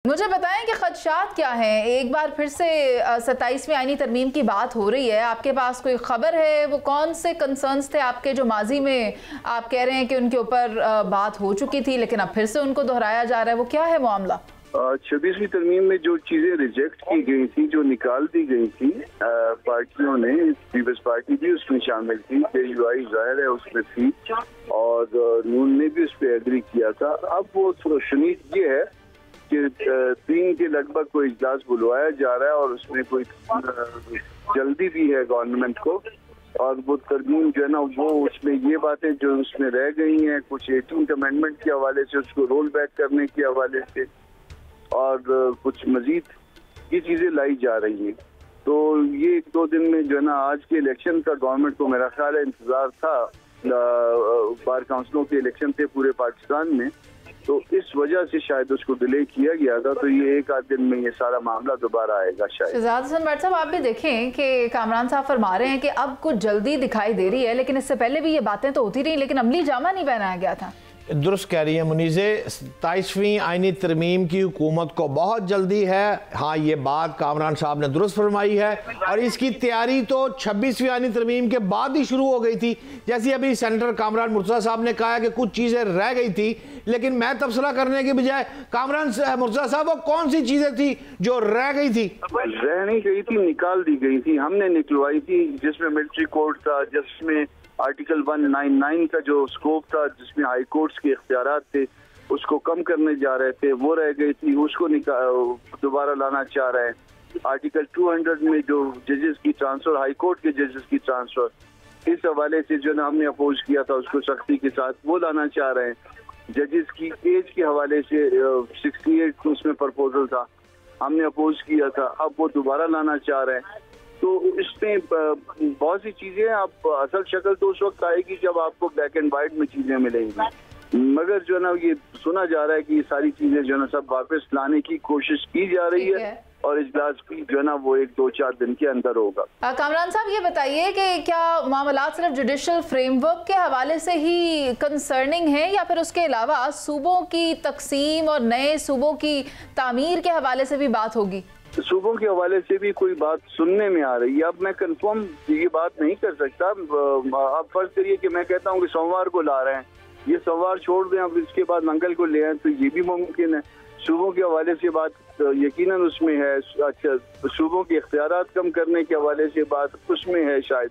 मुझे बताएं कि खदशात क्या हैं। एक बार फिर से 27वीं आईनी तरमीम की बात हो रही है, आपके पास कोई खबर है? वो कौन से कंसर्न्स थे आपके जो माजी में आप कह रहे हैं कि उनके ऊपर बात हो चुकी थी लेकिन अब फिर से उनको दोहराया जा रहा है, वो क्या है मामला? 26वीं तरमीम में जो चीजें रिजेक्ट की गई थी, जो निकाल दी गई थी पार्टियों ने, पीपल्स पार्टी भी उसमें शामिल थी, KUI जाहिर है उसमें थी और नून ने भी उस पर एग्री किया था। अब वो शुनीद ये है कि 3 के लगभग कोई इजलास बुलवाया जा रहा है और उसमें कोई जल्दी भी है गवर्नमेंट को, और वो तरमीम जो है ना वो उसमें ये बातें जो उसमें रह गई हैं, कुछ 18th अमेंडमेंट के हवाले से उसको रोल बैक करने के हवाले से और कुछ मजीद ये चीजें लाई जा रही हैं। तो ये 1-2 दिन में जो है ना आज के इलेक्शन का गवर्नमेंट को मेरा ख्याल है इंतजार था, बार काउंसिलों के इलेक्शन थे पूरे पाकिस्तान में, तो इस वजह से शायद उसको डिले किया गया था। तो ये 1-8 दिन में ये सारा मामला दोबारा आएगा शायद। शहजाद हसन भट्ट साहब, आप भी देखें कि कामरान साहब फरमा रहे हैं कि अब कुछ जल्दी दिखाई दे रही है, लेकिन इससे पहले भी ये बातें तो होती रही, लेकिन अमली जामा नहीं पहनाया गया था। दुरुस्त कह रही है मुनीज़े, 27वीं आईनी तरमीम की हुकूमत को बहुत जल्दी है। हाँ, ये बात कामरान साहब ने दुरुस्त फरमाई है और इसकी तैयारी तो 26वीं आईनी तरमीम के बाद ही शुरू हो गई थी। जैसे अभी सेनेटर कामरान मुर्तज़ा साहब ने कहा कि कुछ चीज़ें रह गई थी, लेकिन मैं तबसरा करने के बजाय कामरान मुर्तज़ा साहब, वो कौन सी चीज़ें थी जो रह गई थी? रह नहीं गई थी, निकाल दी गई थी, हमने निकलवाई थी, जिसमें मिलिट्री कोड था, जिसमें आर्टिकल 199 का जो स्कोप था, जिसमें हाई कोर्ट्स के इख्तियारात थे, उसको कम करने जा रहे थे, वो रह गई थी, उसको दोबारा लाना चाह रहे हैं। आर्टिकल 200 में जो जजेस की ट्रांसफर, हाई कोर्ट के जजेस की ट्रांसफर, इस हवाले से जो हमने अपोज किया था उसको सख्ती के साथ वो लाना चाह रहे हैं। जजेस की एज के हवाले से 68 उसमें प्रपोजल था, हमने अपोज किया था, अब वो दोबारा लाना चाह रहे हैं। तो इसमें बहुत सी चीजें, आप असल शक्ल तो उस वक्त आएगी जब आपको ब्लैक एंड व्हाइट में चीजें मिलेंगी, मगर जो है ना ये सुना जा रहा है कि ये सारी चीजें जो है ना सब वापस लाने की कोशिश की जा रही है और इजलास भी जो है ना वो 1-2-4 दिन के अंदर होगा। कामरान साहब, ये बताइए कि क्या मामलात सिर्फ जुडिशल फ्रेमवर्क के हवाले से ही कंसर्निंग है या फिर उसके अलावा सूबों की तकसीम और नए सूबों की तामीर के हवाले से भी बात होगी? सूबों के हवाले से भी कोई बात सुनने में आ रही है। अब मैं कंफर्म ये बात नहीं कर सकता। अब फर्ज करिए कि मैं कहता हूँ कि सोमवार को ला रहे हैं, ये सोमवार छोड़ दें, अब इसके बाद मंगल को ले आए, तो ये भी मुमकिन है। सूबों के हवाले से बात यकीनन उसमें है। अच्छा, सूबों के इख्तियारात कम करने के हवाले से बात उसमें है शायद।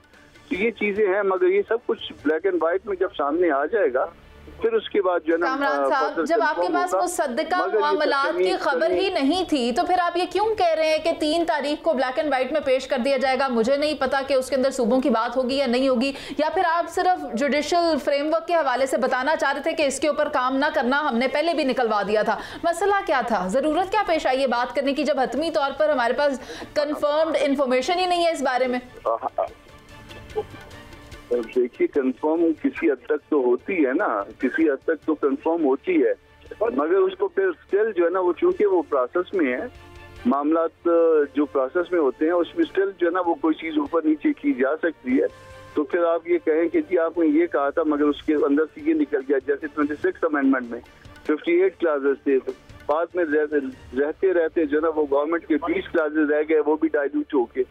तो ये चीजें हैं, मगर ये सब कुछ ब्लैक एंड व्हाइट में जब सामने आ जाएगा फिर उसके बाद जो है ना, कामरान साहब, जब आपके पास मुसद्दका मामलात की खबर ही नहीं थी तो फिर आप ये क्यों कह रहे हैं कि 3 तारीख को ब्लैक एंड व्हाइट में पेश कर दिया जाएगा? मुझे नहीं पता कि उसके अंदर सूबों की बात होगी या नहीं होगी, या फिर आप सिर्फ जुडिशल फ्रेमवर्क के हवाले से बताना चाह रहे थे कि इसके ऊपर काम ना करना, हमने पहले भी निकलवा दिया था। मसला क्या था, जरूरत क्या पेश आई है बात करने की जब हतमी तौर पर हमारे पास कंफर्म्ड इंफॉर्मेशन ही नहीं है इस बारे में? देखिए, कंफर्म किसी हद तक तो होती है ना, किसी हद तक तो कंफर्म होती है, मगर उसको फिर स्टिल जो है ना वो चूंकि वो प्रोसेस में है, मामलात जो प्रोसेस में होते हैं उसमें स्टिल जो है ना वो कोई चीज ऊपर नीचे की जा सकती है। तो फिर आप ये कहें कि जी आपने ये कहा था मगर उसके अंदर से ये निकल गया, जैसे 26 अमेंडमेंट में 58 क्लासेस थे, बाद में रहते रहते जो है ना वो गवर्नमेंट के 20 क्लासेस रह गए, वो भी डाइल्यूट होके।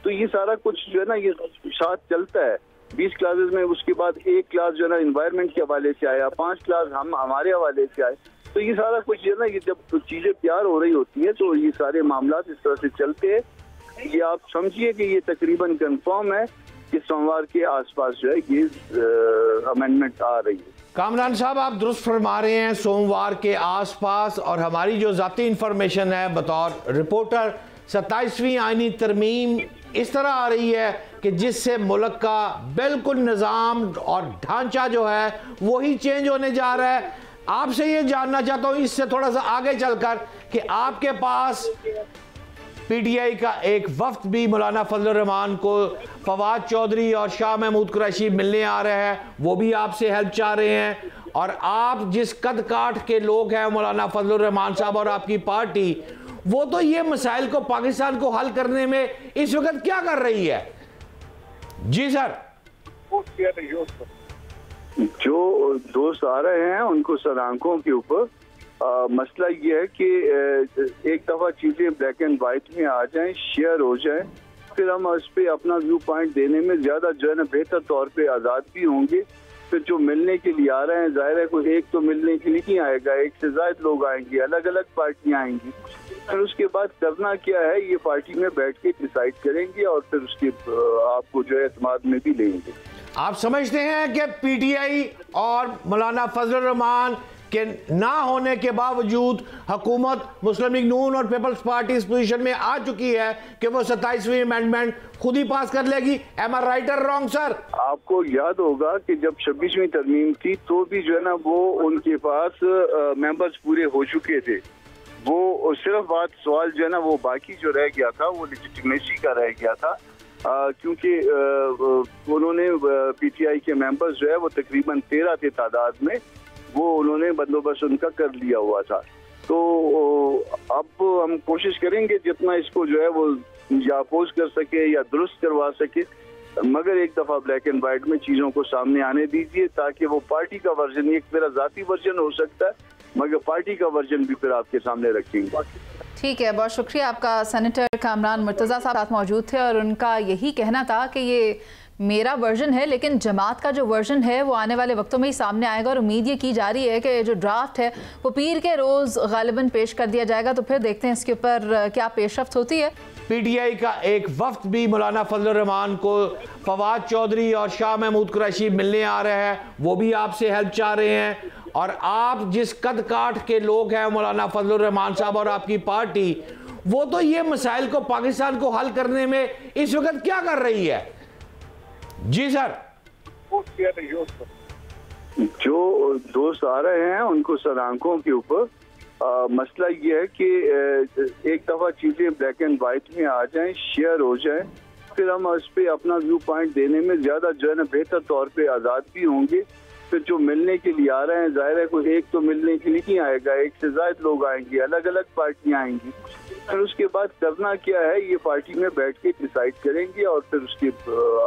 तो ये सारा कुछ जो है ना ये साथ चलता है। 20 क्लासेस में उसके बाद 1 क्लास जो है ना एनवायरनमेंट के हवाले से आया, 5 क्लास हमारे हवाले से आए। तो ये सारा कुछ जो है ना, ये जब चीजें तैयार हो रही होती है तो ये सारे मामलात इस तरह से चलते हैं। ये आप समझिए कि ये तकरीबन कंफर्म है कि सोमवार के आसपास जो है ये अमेंडमेंट आ रही है। कामरान साहब, आप दुरुस्त फरमा रहे हैं, सोमवार के आसपास, और हमारी जो ज़ाती इंफॉर्मेशन है बतौर रिपोर्टर, 27वीं आईनी तरमीम इस तरह आ रही है कि जिससे मुल्क का बिल्कुल निज़ाम और ढांचा जो है वही चेंज होने जा रहा है। आपसे ये जानना चाहता हूँ इससे थोड़ा सा आगे चलकर कि आपके पास PTI का एक वफ्द भी मौलाना फजल रहमान को फवाद चौधरी और शाह महमूद कुरैशी मिलने आ रहे हैं, वो भी आपसे हेल्प चाह रहे हैं, और आप जिस कद काठ के लोग हैं मौलाना फजल रहमान साहब और आपकी पार्टी, वो तो ये मसाइल को पाकिस्तान को हल करने में इस वक्त क्या कर रही है? जी सर। जो दोस्त आ रहे हैं उनको सर आंखों के ऊपर मसला ये है कि एक दफ़ा चीज़ें ब्लैक एंड वाइट में आ जाएं, शेयर हो जाएं, फिर हम उस पर अपना व्यू पॉइंट देने में ज़्यादा जो है ना बेहतर तौर पे आज़ाद भी होंगे। फिर जो मिलने के लिए आ रहे हैं, जाहिर है कोई एक तो मिलने के लिए नहीं आएगा, एक से ज़्यादा लोग आएंगे, अलग अलग पार्टियां आएंगी। फिर उसके बाद करना क्या है ये पार्टी में बैठ के डिसाइड करेंगे और फिर उसके आपको जो है एतमाद में भी लेंगे। आप समझते हैं कि पीटीआई और मौलाना फजल रहमान के ना होने के बावजूद हुकूमत मुस्लिम लीग नून और पीपल्स पार्टी इस पोजीशन में आ चुकी है कि वो 27वीं अमेंडमेंट खुद ही पास कर लेगी? एम आई राइट और रॉन्ग सर? आपको याद होगा कि जब 26वीं तरमीम थी तो भी जो है ना वो उनके पास मेंबर्स पूरे हो चुके थे। वो सिर्फ बात सवाल जो है ना वो बाकी जो रह गया था वो लेजिटिमेसी का रह गया था, क्योंकि उन्होंने पीटीआई के मेंबर्स जो है वो तकरीबन 13 थे तादाद में, वो उन्होंने बंदोबस्त उनका कर लिया हुआ था। तो अब हम कोशिश करेंगे जितना इसको जो है वो या अपोज कर सके या दुरुस्त करवा सके, मगर एक दफ़ा ब्लैक एंड वाइट में चीज़ों को सामने आने दीजिए ताकि वो पार्टी का वर्जन, एक मेरा ज़ाती वर्जन हो सकता है मगर पार्टी का वर्जन भी फिर आपके सामने रखेंगे। ठीक है, बहुत शुक्रिया आपका। सेनेटर कामरान मुर्तज़ा साहब साथ मौजूद थे और उनका यही कहना था कि ये मेरा वर्जन है लेकिन जमात का जो वर्जन है वो आने वाले वक्तों में ही सामने आएगा और उम्मीद ये की जा रही है कि जो ड्राफ्ट है वो पीर के रोज़ गालिबन पेश कर दिया जाएगा। तो फिर देखते हैं इसके ऊपर क्या पेशरफ्त होती है। पीटीआई का एक वफ्द भी मौलाना फजल रहमान को फवाद चौधरी और शाह महमूद कुरैशी मिलने आ रहे हैं, वो भी आपसे हेल्प चाह रहे हैं। और आप जिस कद काठ के लोग हैं मौलाना फजल रहमान साहब और आपकी पार्टी, वो तो ये मसाइल को पाकिस्तान को हल करने में इस वक्त क्या कर रही है? जी सर। जो दोस्त आ रहे हैं उनको सर आंखों के ऊपर मसला ये है कि एक दफ़ा चीज़ें ब्लैक एंड वाइट में आ जाएं, शेयर हो जाएं, फिर हम उस पर अपना व्यू पॉइंट देने में ज़्यादा जो है ना बेहतर तौर पे आज़ाद भी होंगे। फिर जो मिलने के लिए आ रहे हैं, जाहिर है कोई एक तो मिलने के लिए नहीं आएगा, एक से ज़्यादा लोग आएंगे, अलग अलग पार्टियां आएंगी। फिर उसके बाद करना क्या है ये पार्टी में बैठ के डिसाइड करेंगे और फिर उसके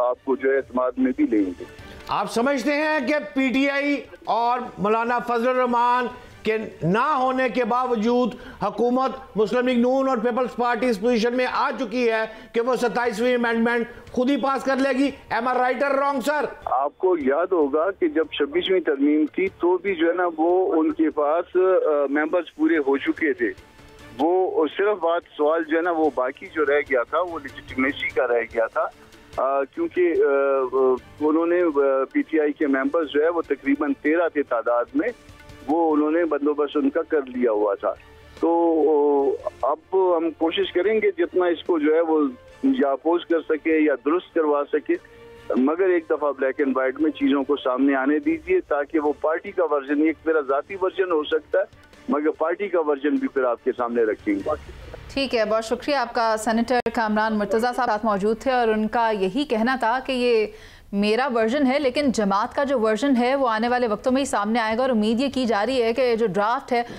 आपको जो है एतमाद में भी लेंगे। आप समझते हैं कि पीटीआई और मौलाना फजल रहमान के ना होने के बावजूद हुकूमत मुस्लिम लीग नून और पीपल्स पार्टी इस पोजीशन में आ चुकी है कि वो 27वीं अमेंडमेंट खुद ही पास कर लेगी? एम आई राइट और रॉन्ग सर? आपको याद होगा कि जब 26वीं तरमीम थी तो भी जो है ना वो उनके पास मेंबर्स पूरे हो चुके थे। वो सिर्फ बात सवाल जो है ना वो बाकी जो रह गया था वो लेजिटिमेसी का रह गया था, क्योंकि उन्होंने पीटीआई के मेंबर्स जो है वो तकरीबन 13 थे तादाद में, वो उन्होंने बंदोबस्त उनका कर लिया हुआ था। तो अब हम कोशिश करेंगे जितना इसको जो है वो या अपोज कर सके या दुरुस्त करवा सके, मगर एक दफ़ा ब्लैक एंड वाइट में चीज़ों को सामने आने दीजिए ताकि वो पार्टी का वर्जन, एक मेरा ज़ाती वर्जन हो सकता है मगर पार्टी का वर्जन भी फिर आपके सामने रखेंगे। ठीक है, बहुत शुक्रिया आपका। सेनेटर कामरान मुर्तज़ा साहब साथ मौजूद थे और उनका यही कहना था कि ये मेरा वर्जन है लेकिन जमात का जो वर्जन है वो आने वाले वक्तों में ही सामने आएगा और उम्मीद ये की जा रही है कि जो ड्राफ्ट है